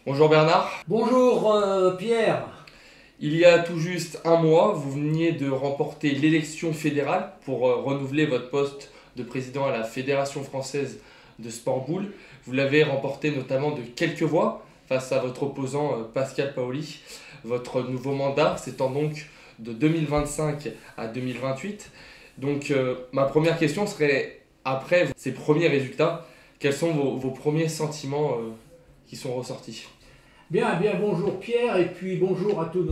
Bonjour Bernard. Bonjour Pierre. Il y a tout juste un mois, vous veniez de remporter l'élection fédérale pour renouveler votre poste de président à la Fédération française de sport boule. Vous l'avez remporté notamment de quelques voix face à votre opposant Pascal Paoli. Votre nouveau mandat s'étend donc de 2025 à 2028. Donc ma première question serait, après ces premiers résultats, quels sont vos premiers sentiments qui sont ressortis? Bien, bien, bonjour Pierre et puis bonjour à tous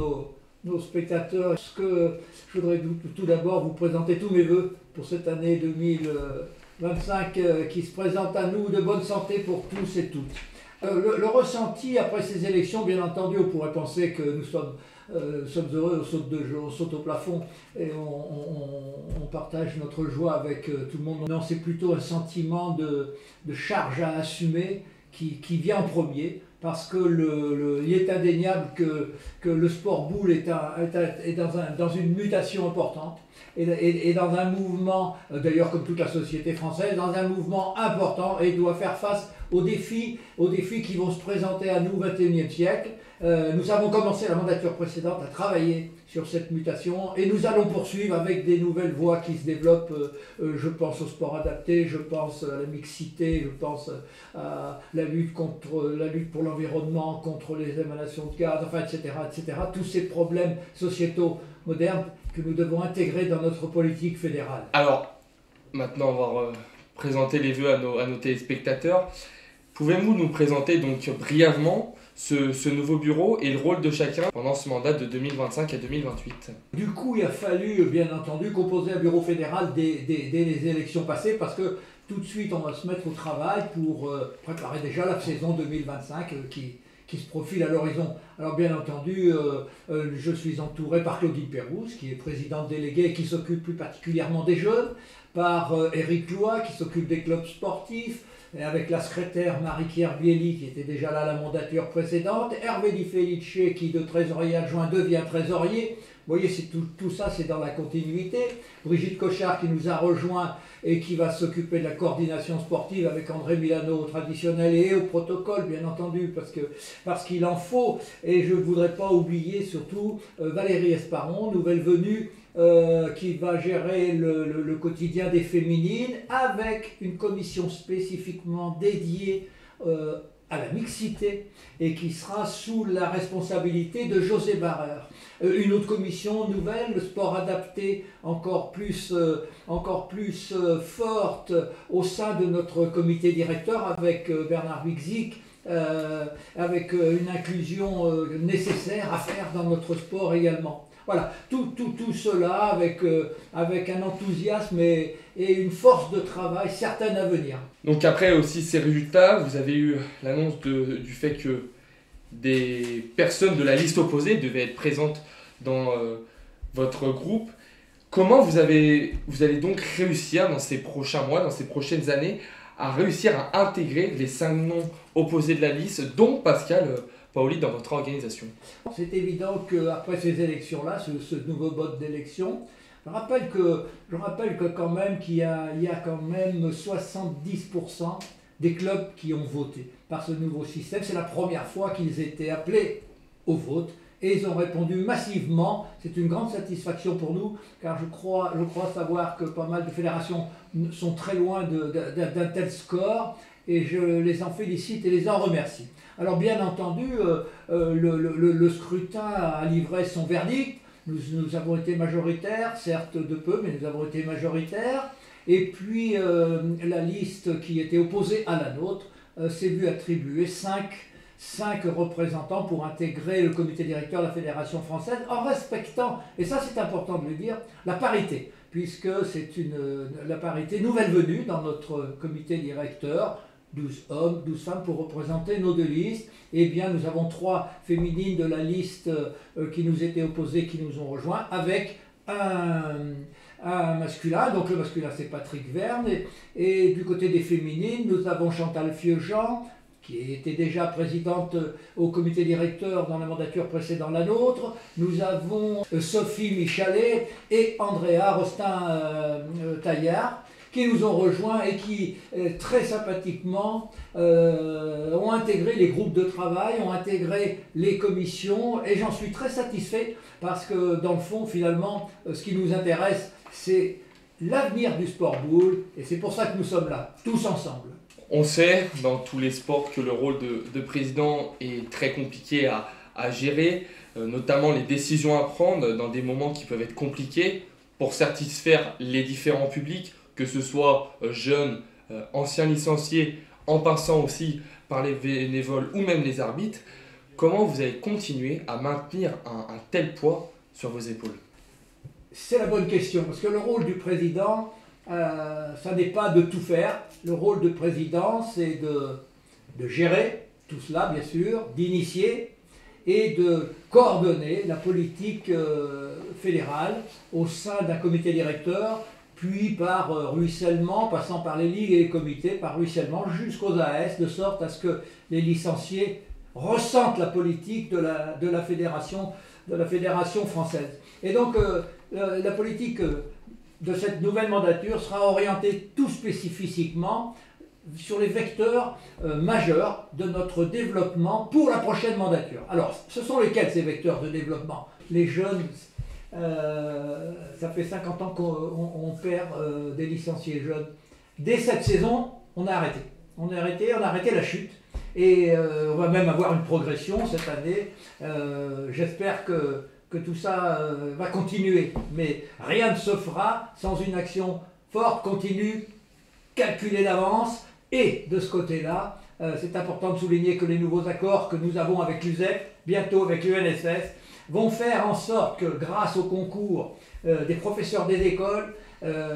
nos spectateurs. Ce que je voudrais tout d'abord vous présenter tous mes voeux pour cette année 2025 qui se présente à nous, de bonne santé pour tous et toutes. Le ressenti après ces élections, bien entendu, on pourrait penser que nous sommes heureux, on saute au plafond et on partage notre joie avec tout le monde. Non, c'est plutôt un sentiment de charge à assumer qui vient en premier, parce que il est indéniable que le sport boule est dans une mutation importante et dans un mouvement, d'ailleurs comme toute la société française, dans un mouvement important, et doit faire face aux défis qui vont se présenter à nous au XXIe siècle. Nous avons commencé la mandature précédente à travailler sur cette mutation et nous allons poursuivre avec des nouvelles voies qui se développent. Je pense au sport adapté, je pense à la mixité, je pense à la lutte pour l'environnement, contre les émanations de gaz, enfin, etc., etc. Tous ces problèmes sociétaux modernes que nous devons intégrer dans notre politique fédérale. Alors, maintenant, on va présenter les vœux à nos téléspectateurs. Pouvez-vous nous présenter donc brièvement ce nouveau bureau et le rôle de chacun pendant ce mandat de 2025 à 2028? Du coup, il a fallu, bien entendu, composer un bureau fédéral dès les élections passées, parce que tout de suite, on va se mettre au travail pour préparer déjà la saison 2025 qui se profile à l'horizon. Alors bien entendu, je suis entouré par Claudine Pérouse, qui est présidente déléguée et qui s'occupe plus particulièrement des jeunes, par Éric Loy, qui s'occupe des clubs sportifs, et avec la secrétaire Marie-Pierre Bielli, qui était déjà là à la mandature précédente, Hervé Di Felice, qui de trésorier adjoint devient trésorier. Vous voyez, tout ça, c'est dans la continuité. Brigitte Cochard, qui nous a rejoint et qui va s'occuper de la coordination sportive avec André Milano au traditionnel et au protocole, bien entendu, parce qu'il en faut. Et je ne voudrais pas oublier surtout Valérie Esparon, nouvelle venue, qui va gérer le quotidien des féminines, avec une commission spécifiquement dédiée à la mixité, et qui sera sous la responsabilité de José Barreur. Une autre commission nouvelle, le sport adapté, encore plus forte au sein de notre comité directeur, avec Bernard Wigzik, avec une inclusion nécessaire à faire dans notre sport également. Voilà, tout cela avec un enthousiasme et une force de travail certaine à venir. Donc après aussi ces résultats, vous avez eu l'annonce du fait que des personnes de la liste opposée devaient être présentes dans votre groupe. Comment vous allez donc réussir dans ces prochains mois, dans ces prochaines années, à réussir à intégrer les 5 noms opposés de la liste, dont Pascal Paoli, dans votre organisation? C'est évident qu'après ces élections-là, ce nouveau mode d'élection, je rappelle que quand même qu'il y a quand même 70% des clubs qui ont voté par ce nouveau système. C'est la première fois qu'ils étaient appelés au vote et ils ont répondu massivement. C'est une grande satisfaction pour nous, car je crois savoir que pas mal de fédérations sont très loin d'un tel score, et je les en félicite et les en remercie. Alors bien entendu, le scrutin a livré son verdict. Nous avons été majoritaires, certes de peu, mais nous avons été majoritaires. Et puis la liste qui était opposée à la nôtre s'est vue attribuer 5 représentants pour intégrer le comité directeur de la Fédération française, en respectant, et ça c'est important de le dire, la parité, puisque c'est la parité nouvelle venue dans notre comité directeur. 12 hommes, 12 femmes pour représenter nos 2 listes. Eh bien, nous avons 3 féminines de la liste qui nous étaient opposées, qui nous ont rejoints, avec un masculin. Donc le masculin, c'est Patrick Verne. Et du côté des féminines, nous avons Chantal Fieujean, qui était déjà présidente au comité directeur dans la mandature précédente la nôtre. Nous avons Sophie Michalet et Andrea Rostin-Taillard, qui nous ont rejoints et qui, très sympathiquement, ont intégré les groupes de travail, ont intégré les commissions, et j'en suis très satisfait parce que, dans le fond, finalement, ce qui nous intéresse, c'est l'avenir du sport boule, et c'est pour ça que nous sommes là, tous ensemble. On sait, dans tous les sports, que le rôle de président est très compliqué à gérer, notamment les décisions à prendre dans des moments qui peuvent être compliqués pour satisfaire les différents publics, que ce soit jeunes, anciens licenciés, en passant aussi par les bénévoles ou même les arbitres. Comment vous allez continuer à maintenir un tel poids sur vos épaules? C'est la bonne question, parce que le rôle du président, ça n'est pas de tout faire. Le rôle du président, c'est de gérer tout cela, bien sûr, d'initier et de coordonner la politique fédérale au sein d'un comité directeur, puis par ruissellement, passant par les ligues et les comités, par ruissellement jusqu'aux AS, de sorte à ce que les licenciés ressentent la politique de la fédération française. Et donc, la politique de cette nouvelle mandature sera orientée tout spécifiquement sur les vecteurs majeurs de notre développement pour la prochaine mandature. Alors, ce sont lesquels ces vecteurs de développement? Les jeunes, ça fait 50 ans qu'on perd des licenciés jeunes. Dès cette saison, on a arrêté. On a arrêté la chute. Et on va même avoir une progression cette année. J'espère que tout ça va continuer. Mais rien ne se fera sans une action forte, continue, calculée d'avance. Et de ce côté-là, c'est important de souligner que les nouveaux accords que nous avons avec l'USEP, bientôt avec l'UNSS, vont faire en sorte que grâce au concours des professeurs des écoles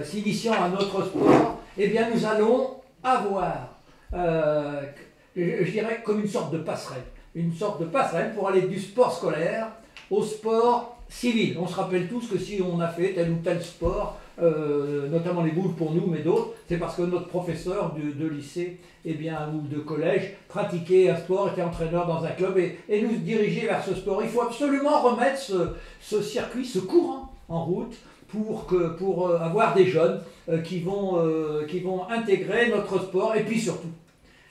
s'initiant à notre sport, eh bien nous allons avoir, je dirais, comme une sorte de passerelle pour aller du sport scolaire au sport civil. On se rappelle tous que si on a fait tel ou tel sport, notamment les boules pour nous, mais d'autres, c'est parce que notre professeur de lycée ou de collège pratiquait un sport, était entraîneur dans un club et nous dirigeait vers ce sport. Il faut absolument remettre ce circuit, ce courant en route pour avoir des jeunes qui vont intégrer notre sport et puis surtout,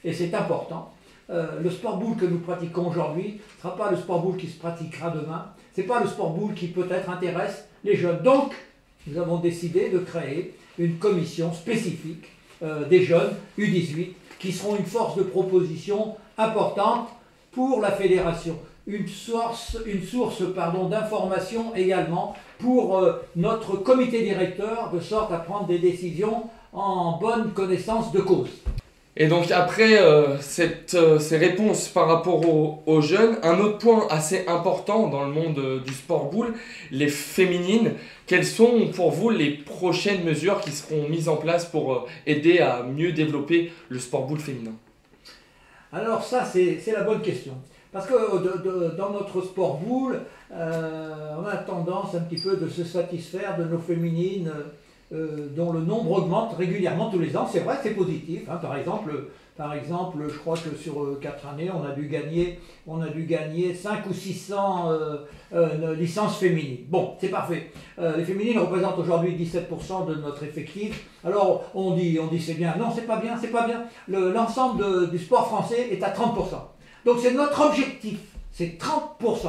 et c'est important, le sport boule que nous pratiquons aujourd'hui ne sera pas le sport boule qui se pratiquera demain, ce n'est pas le sport boule qui peut-être intéresse les jeunes. Donc, nous avons décidé de créer une commission spécifique des jeunes U18 qui seront une force de proposition importante pour la fédération. Une source d'information également pour notre comité directeur, de sorte à prendre des décisions en bonne connaissance de cause. Et donc après ces réponses par rapport aux jeunes, un autre point assez important dans le monde du sport boule, les féminines, quelles sont pour vous les prochaines mesures qui seront mises en place pour aider à mieux développer le sport boule féminin? Alors ça c'est la bonne question. Parce que dans notre sport boule, on a tendance un petit peu de se satisfaire de nos féminines dont le nombre augmente régulièrement tous les ans. C'est vrai, c'est positif. Hein. Par exemple, je crois que sur 4 années, on a dû gagner 5 ou 600 licences féminines. Bon, c'est parfait. Les féminines représentent aujourd'hui 17% de notre effectif. Alors, on dit c'est bien. Non, c'est pas bien, c'est pas bien. L'ensemble du sport français est à 30%. Donc c'est notre objectif, c'est 30%.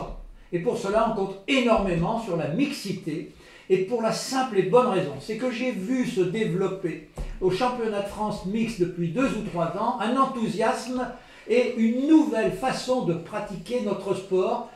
Et pour cela, on compte énormément sur la mixité. Et pour la simple et bonne raison, c'est que j'ai vu se développer au championnat de France mixte depuis 2 ou 3 ans un enthousiasme et une nouvelle façon de pratiquer notre sport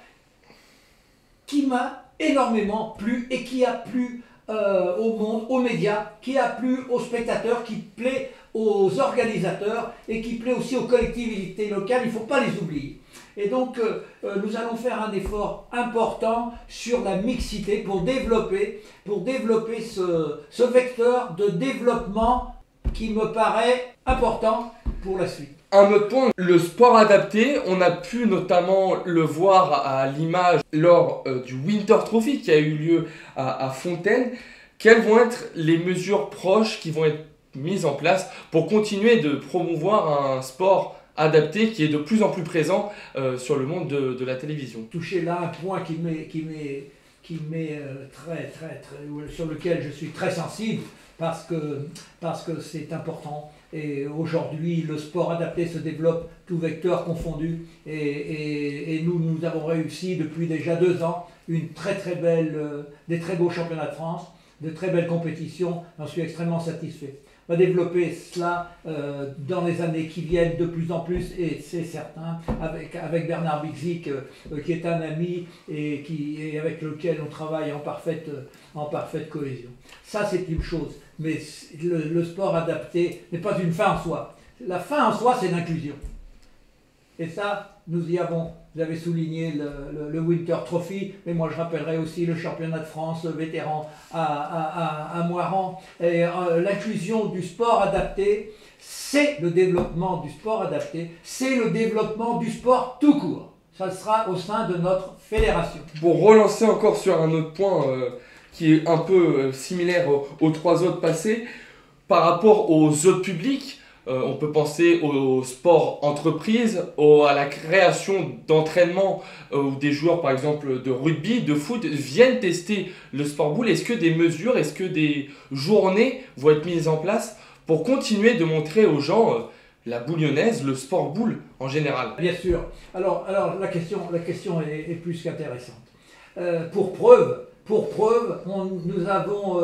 qui m'a énormément plu et qui a plu au monde, aux médias, qui a plu aux spectateurs, qui plaît aux organisateurs et qui plaît aussi aux collectivités locales, il ne faut pas les oublier. Et donc nous allons faire un effort important sur la mixité pour développer ce vecteur de développement qui me paraît important pour la suite. Un autre point, le sport adapté, on a pu notamment le voir à l'image lors du Winter Trophy qui a eu lieu à Fontaine. Quelles vont être les mesures proches qui vont être mises en place pour continuer de promouvoir un sport adapté qui est de plus en plus présent sur le monde de la télévision? Toucher là un point sur lequel je suis très sensible, parce que c'est important. Et aujourd'hui, le sport adapté se développe, tous vecteurs confondus. Et nous avons réussi depuis déjà 2 ans des très beaux championnats de France, de très belles compétitions. J'en suis extrêmement satisfait. On va développer cela dans les années qui viennent de plus en plus, et c'est certain, avec Bernard Bigzik, qui est un ami et avec lequel on travaille en parfaite cohésion. Ça, c'est une chose, mais le sport adapté n'est pas une fin en soi. La fin en soi, c'est l'inclusion. Et ça, nous y avons. Vous avez souligné le Winter Trophy, mais moi je rappellerai aussi le championnat de France vétéran à Moirans. L'inclusion du sport adapté, c'est le développement du sport adapté, c'est le développement du sport tout court. Ça sera au sein de notre fédération. Pour relancer encore sur un autre point qui est un peu similaire aux 3 autres passés, par rapport aux autres publics, on peut penser au sport entreprise, à la création d'entraînements où des joueurs par exemple de rugby, de foot viennent tester le sport boule. Est-ce que des mesures, est-ce que des journées vont être mises en place pour continuer de montrer aux gens la boule lyonnaise, le sport boule en général? Bien sûr. Alors la question est plus qu'intéressante. Pour preuve, nous avons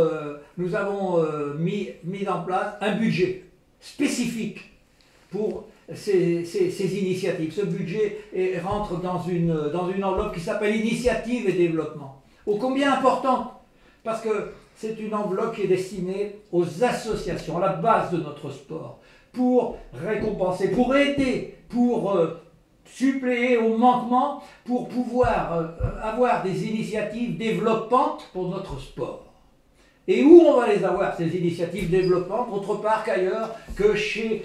mis en place un budget spécifique pour ces initiatives. Ce budget rentre dans une enveloppe qui s'appelle Initiative et Développement. Ô combien importante, parce que c'est une enveloppe qui est destinée aux associations, à la base de notre sport, pour récompenser, pour aider, pour suppléer aux manquements, pour pouvoir avoir des initiatives développantes pour notre sport. Et où on va les avoir, ces initiatives développantes, autre part qu'ailleurs, que chez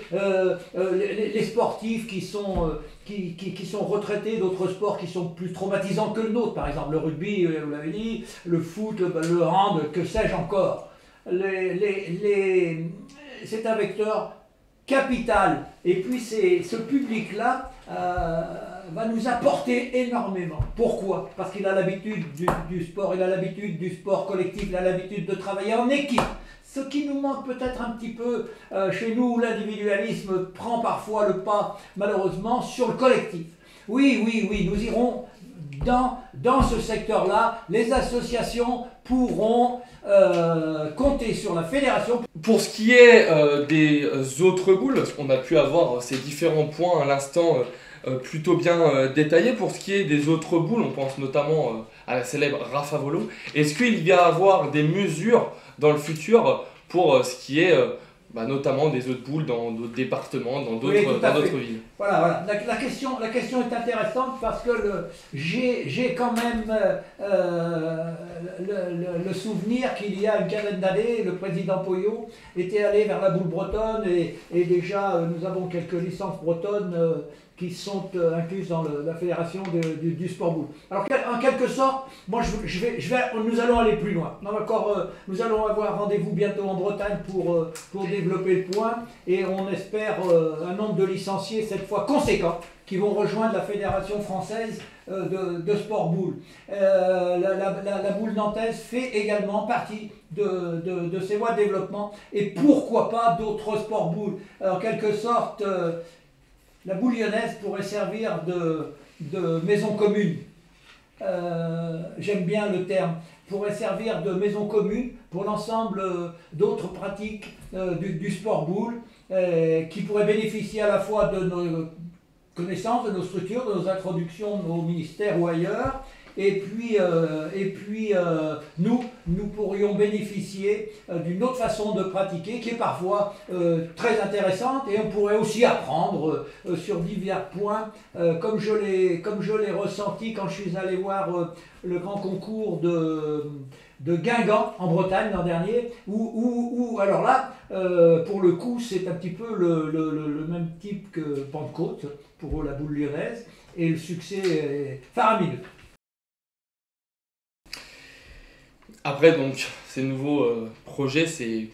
les sportifs qui sont retraités d'autres sports qui sont plus traumatisants que le nôtre, par exemple le rugby, vous l'avez dit, le foot, le hand, que sais-je encore. C'est un vecteur capital. Et puis ce public-là va nous apporter énormément. Pourquoi? Parce qu'il a l'habitude du sport, il a l'habitude du sport collectif, il a l'habitude de travailler en équipe. Ce qui nous manque peut-être un petit peu chez nous, où l'individualisme prend parfois le pas, malheureusement, sur le collectif. Oui, nous irons dans ce secteur-là. Les associations pourront compter sur la fédération. Pour ce qui est des autres boules, on a pu avoir ces différents points à l'instant plutôt bien détaillés. Pour ce qui est des autres boules, on pense notamment à la célèbre Rafa Volo. Est-ce qu'il va y avoir des mesures dans le futur pour ce qui est notamment des autres boules dans d'autres départements, dans d'autres villes? Voilà. La question est intéressante parce que j'ai quand même le souvenir qu'il y a une quinzaine d'années, le président Poyot était allé vers la boule bretonne et déjà nous avons quelques licences bretonnes qui sont incluses dans la fédération du sport boule. Alors en quelque sorte, moi nous allons aller plus loin. Nous allons avoir rendez-vous bientôt en Bretagne pour développer le point et on espère un nombre de licenciés cette fois conséquent qui vont rejoindre la fédération française de sport boule. La boule nantaise fait également partie de ces voies de développement et pourquoi pas d'autres sports boules. En quelque sorte, la boule lyonnaise pourrait servir de maison commune. J'aime bien le terme. Pourrait servir de maison commune pour l'ensemble d'autres pratiques du sport boule qui pourraient bénéficier à la fois de nos connaissances, de nos structures, de nos introductions au ministère ou ailleurs. Et puis nous pourrions bénéficier d'une autre façon de pratiquer qui est parfois très intéressante et on pourrait aussi apprendre sur divers points comme je l'ai ressenti quand je suis allé voir le grand concours de Guingamp en Bretagne l'an dernier où alors là pour le coup c'est un petit peu le même type que Pentecôte pour la boule lyonnaise et le succès est faramineux. Après donc ces nouveaux projets, ces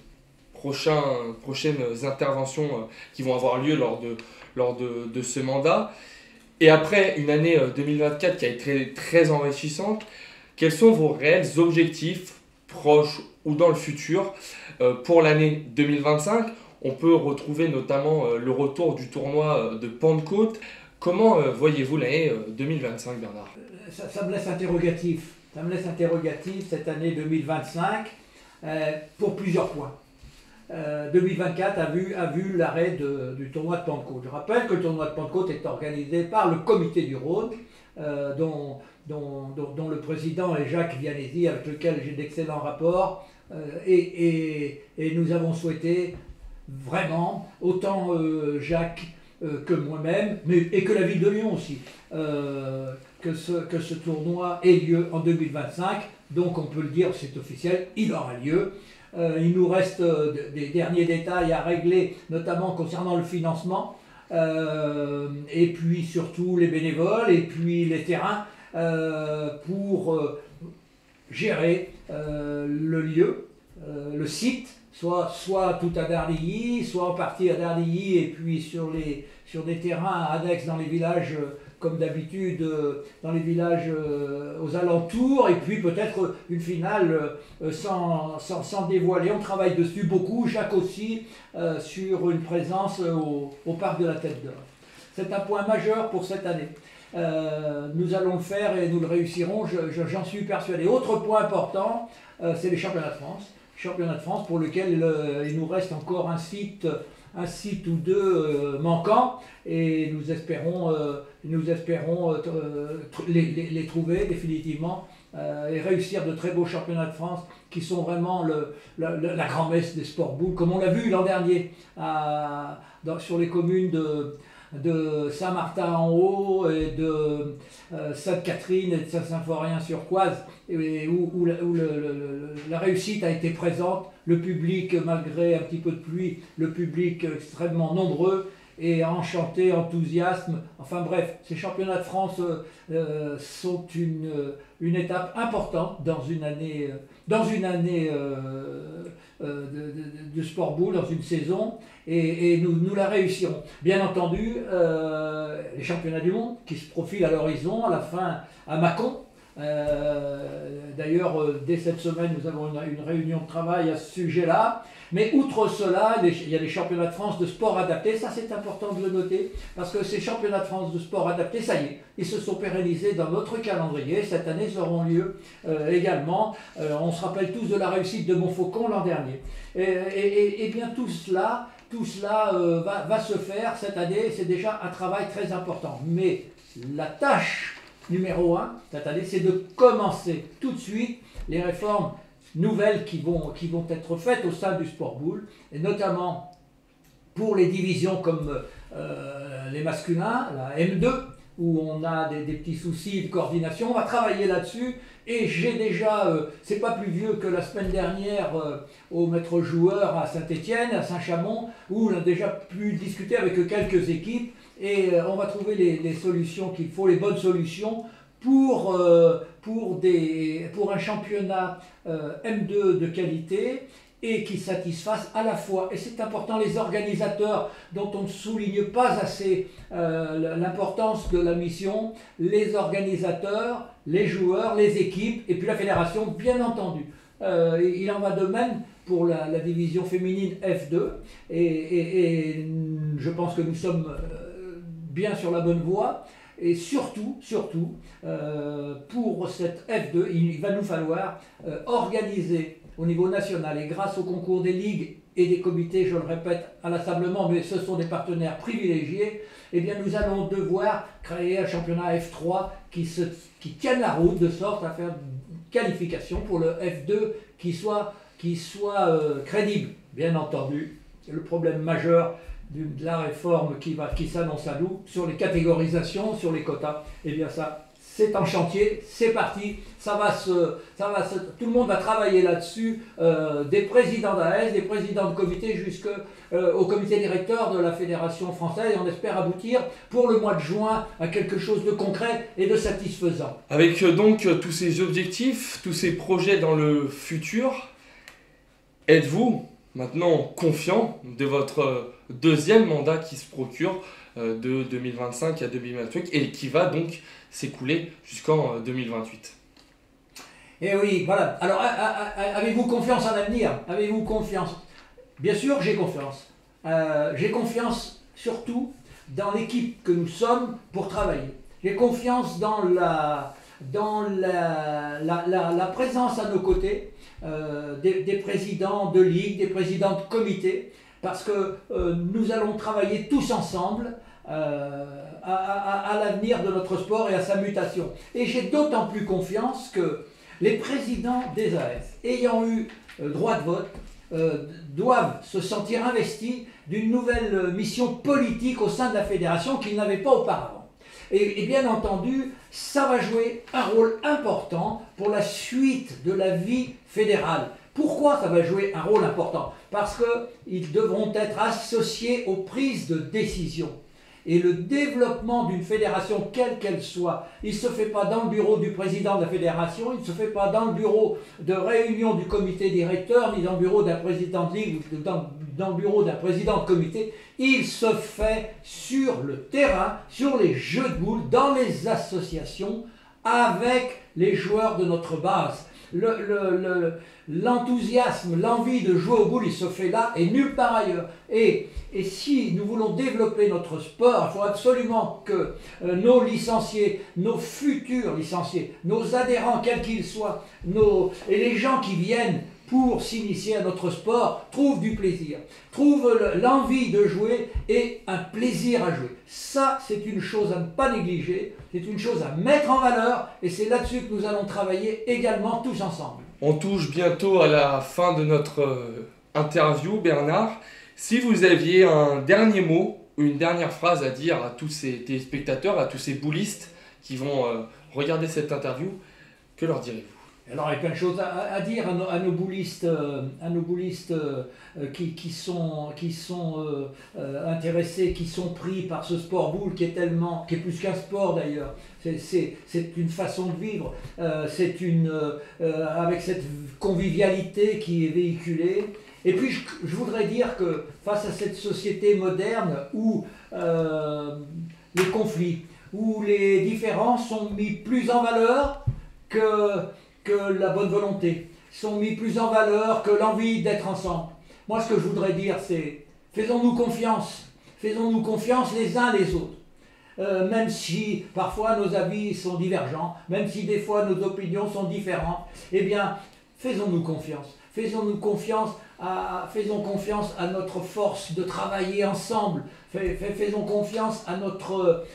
prochaines interventions qui vont avoir lieu lors de ce mandat, et après une année 2024 qui a été très enrichissante, quels sont vos réels objectifs proche ou dans le futur. Pour l'année 2025, on peut retrouver notamment le retour du tournoi de Pentecôte. Comment voyez-vous l'année 2025, Bernard? Ça me laisse interrogatif. Ça me laisse interrogatif cette année 2025 pour plusieurs points. 2024 a vu l'arrêt du tournoi de Pentecôte. Je rappelle que le tournoi de Pentecôte est organisé par le Comité du Rhône, dont le président est Jacques Vianesi, avec lequel j'ai d'excellents rapports. Et nous avons souhaité vraiment, autant Jacques que moi-même, et que la ville de Lyon aussi, que ce tournoi ait lieu en 2025. Donc on peut le dire, c'est officiel, il aura lieu. Il nous reste des derniers détails à régler, notamment concernant le financement, et puis surtout les bénévoles, et puis les terrains, pour gérer le lieu, le site, soit tout à Dardilly, soit en partie à Dardilly, et puis sur des terrains annexes dans les villages, comme d'habitude, dans les villages aux alentours, et puis peut-être une finale sans dévoiler. On travaille dessus beaucoup, Jacques aussi, sur une présence au Parc de la Tête d'Or. C'est un point majeur pour cette année. Nous allons le faire et nous le réussirons, j'en suis persuadé. Autre point important, c'est les championnats de France. Championnat de France pour lequel il nous reste encore un site ou deux manquants, et nous espérons les trouver définitivement et réussir de très beaux championnats de France qui sont vraiment la grand-messe des sports boules, comme on l'a vu l'an dernier sur les communes de Saint-Martin-en-Haut et de Sainte-Catherine et de Saint-Symphorien-sur-Coise, où la réussite a été présente, le public, malgré un petit peu de pluie, le public extrêmement nombreux et enchanté, enthousiasme. Enfin bref, ces championnats de France sont une étape importante dans une année de sport boule, dans une saison, et nous la réussirons. Bien entendu, les championnats du monde qui se profilent à l'horizon, à la fin à Mâcon. D'ailleurs, dès cette semaine, nous avons une réunion de travail à ce sujet-là. Mais outre cela, il y a les championnats de France de sport adapté. Ça, c'est important de le noter, parce que ces championnats de France de sport adapté, ça y est, ils se sont pérennisés dans notre calendrier. Cette année, ils auront lieu également. On se rappelle tous de la réussite de Montfaucon l'an dernier. Et bien tout cela va se faire cette année. C'est déjà un travail très important. Mais la tâche numéro 1 cette année, c'est de commencer tout de suite les réformes nouvelles qui vont être faites au sein du sport boule, et notamment pour les divisions comme les masculins, la M2, où on a des petits soucis de coordination. On va travailler là-dessus, et j'ai déjà, c'est pas plus vieux que la semaine dernière au maître joueur à Saint-Étienne, à Saint-Chamond, où on a déjà pu discuter avec quelques équipes, et on va trouver les solutions qu'il faut, les bonnes solutions pour un championnat M2 de qualité, et qui satisfasse à la fois, et c'est important, les organisateurs dont on ne souligne pas assez l'importance de la mission, les organisateurs, les joueurs, les équipes, et puis la fédération, bien entendu. Il en va de même pour la division féminine F2, et je pense que nous sommes bien sur la bonne voie. Et surtout, pour cette F2, il va nous falloir organiser au niveau national, et grâce au concours des ligues et des comités, je le répète inlassablement, mais ce sont des partenaires privilégiés, eh bien nous allons devoir créer un championnat F3 qui tienne la route, de sorte à faire une qualification pour le F2 qui soit crédible. Bien entendu, c'est le problème majeur de la réforme qui s'annonce à nous sur les catégorisations, sur les quotas. Eh bien ça, c'est en chantier, c'est parti, tout le monde va travailler là-dessus, des présidents d'AS, des présidents de comité, jusqu'au comité directeur de la Fédération française, et on espère aboutir pour le mois de juin à quelque chose de concret et de satisfaisant. Avec donc tous ces objectifs, tous ces projets dans le futur, êtes-vous maintenant confiant de votre deuxième mandat qui se procure de 2025 à 2028 et qui va donc s'écouler jusqu'en 2028? Et oui, voilà. Alors, avez-vous confiance en l'avenir? Avez-vous confiance? Bien sûr, j'ai confiance. J'ai confiance surtout dans l'équipe que nous sommes pour travailler. J'ai confiance dans la présence à nos côtés des présidents de ligue, des présidents de comité, parce que nous allons travailler tous ensemble à l'avenir de notre sport et à sa mutation. Et j'ai d'autant plus confiance que les présidents des AS, ayant eu droit de vote, doivent se sentir investis d'une nouvelle mission politique au sein de la fédération qu'ils n'avaient pas auparavant. Et bien entendu, ça va jouer un rôle important pour la suite de la vie fédérale. Pourquoi ça va jouer un rôle important? Parce qu'ils devront être associés aux prises de décision. Et le développement d'une fédération, quelle qu'elle soit, il ne se fait pas dans le bureau du président de la fédération, il ne se fait pas dans le bureau de réunion du comité directeur, ni dans le bureau d'un président de ligue, ou dans le bureau d'un président de comité. Il se fait sur le terrain, sur les jeux de boules, dans les associations, avec les joueurs de notre base. L'enthousiasme, l'envie de jouer au boule, il se fait là et nulle part ailleurs. Et si nous voulons développer notre sport, il faut absolument que nos licenciés, nos futurs licenciés, nos adhérents, quels qu'ils soient, et les gens qui viennent pour s'initier à notre sport, trouvent du plaisir, trouvent l'envie de jouer et un plaisir à jouer. Ça, c'est une chose à ne pas négliger, c'est une chose à mettre en valeur et c'est là-dessus que nous allons travailler également tous ensemble. On touche bientôt à la fin de notre interview, Bernard. Si vous aviez un dernier mot, une dernière phrase à dire à tous ces téléspectateurs, à tous ces boulistes qui vont regarder cette interview, que leur direz-vous? Alors, il y a plein de choses à dire à nos boulistes, qui sont intéressés, qui sont pris par ce sport boule qui est plus qu'un sport d'ailleurs. C'est une façon de vivre, avec cette convivialité qui est véhiculée. Et puis je voudrais dire que face à cette société moderne où les conflits, où les différences sont mis plus en valeur que la bonne volonté, sont mis plus en valeur que l'envie d'être ensemble. Moi, ce que je voudrais dire, c'est faisons-nous confiance les uns les autres. Même si parfois nos avis sont divergents, même si des fois nos opinions sont différentes, eh bien, faisons-nous confiance. Faisons confiance à notre force de travailler ensemble. Faisons confiance à notre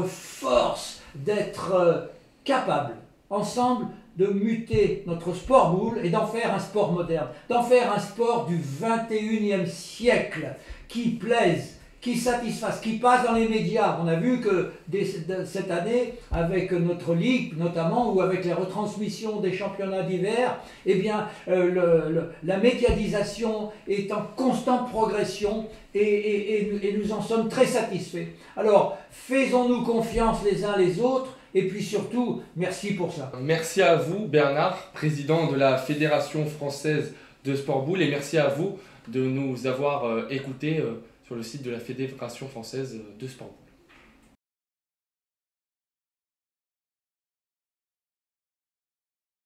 force d'être capables, ensemble, de muter notre sport boule et d'en faire un sport moderne, d'en faire un sport du 21e siècle qui plaise, qui satisfasse, qui passe dans les médias. On a vu que cette année, avec notre ligue notamment, ou avec les retransmissions des championnats d'hiver, eh bien, la médiatisation est en constante progression et nous en sommes très satisfaits. Alors, faisons-nous confiance les uns les autres. Et puis surtout, merci pour ça. Merci à vous, Bernard, président de la Fédération française de sport boule, et merci à vous de nous avoir écoutés sur le site de la Fédération française de sport boule.